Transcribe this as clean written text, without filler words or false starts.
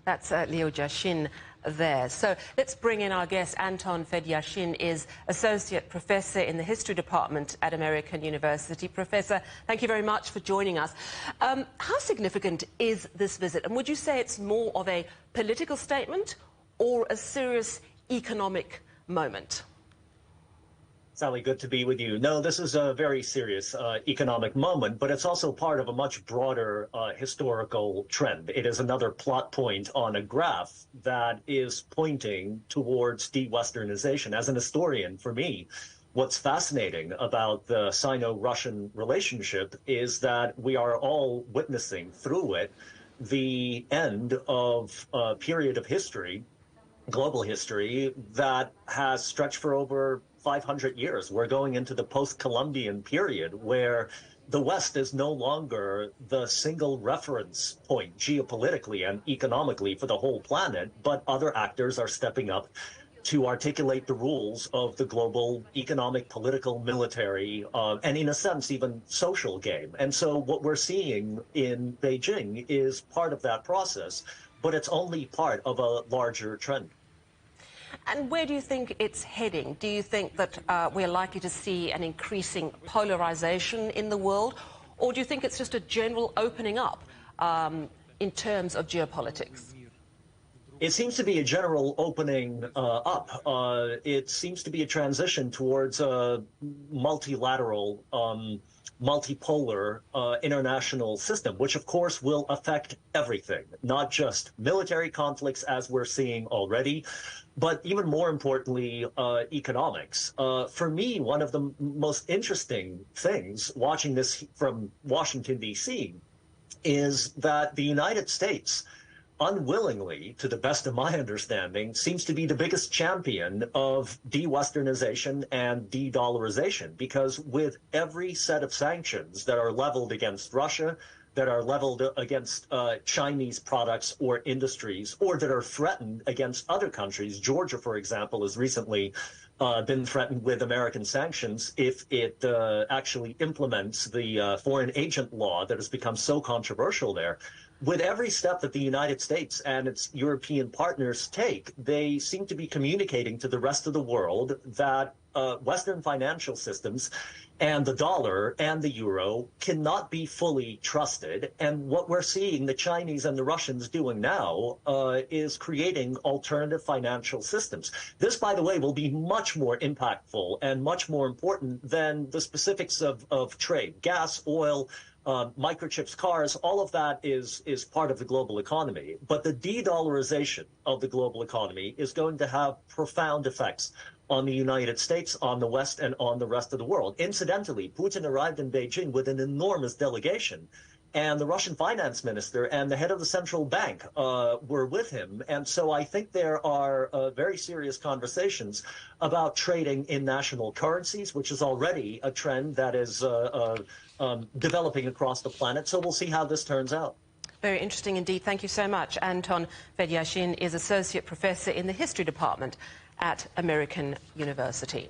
That's Fedyashin there. So let's bring in our guest. Anton Fedyashin is Associate Professor in the History Department at American University. Professor, thank you very much for joining us. How significant is this visit? And would you say it's more of a political statement or a serious economic moment? Sally, good to be with you. No, this is a very serious economic moment, but it's also part of a much broader historical trend. It is another plot point on a graph that is pointing towards de-Westernization. As an historian, for me, what's fascinating about the Sino-Russian relationship is that we are all witnessing through it the end of a period of history, global history, that has stretched for over 500 years. We're going into the post-Columbian period where the West is no longer the single reference point geopolitically and economically for the whole planet, but other actors are stepping up to articulate the rules of the global economic, political, military, and in a sense, even social game. And so what we're seeing in Beijing is part of that process, but it's only part of a larger trend. And where do you think it's heading? Do you think that we're likely to see an increasing polarization in the world? Or do you think it's just a general opening up in terms of geopolitics? It seems to be a general opening up. It seems to be a transition towards a multilateral, multipolar international system, which of course will affect everything, not just military conflicts as we're seeing already, but even more importantly, economics. For me, one of the most interesting things watching this from Washington, D.C., is that the United States, unwillingly, to the best of my understanding, seems to be the biggest champion of de-Westernization and de-dollarization, because with every set of sanctions that are leveled against Russia, that are leveled against Chinese products or industries, or that are threatened against other countries. Georgia, for example, has recently been threatened with American sanctions if it actually implements the foreign agent law that has become so controversial there. With every step that the United States and its European partners take, they seem to be communicating to the rest of the world that Western financial systems and the dollar and the euro cannot be fully trusted. And what we're seeing the Chinese and the Russians doing now is creating alternative financial systems. This, by the way, will be much more impactful and much more important than the specifics of trade. Gas, oil, microchips, cars, all of that is part of the global economy. But the de-dollarization of the global economy is going to have profound effects on the United States, on the West, and on the rest of the world. Incidentally, Putin arrived in Beijing with an enormous delegation, and the Russian finance minister and the head of the central bank were with him. And so I think there are very serious conversations about trading in national currencies, which is already a trend that is developing across the planet. So we'll see how this turns out. Very interesting indeed. Thank you so much. Anton Fedyashin is Associate Professor in the History Department at American University.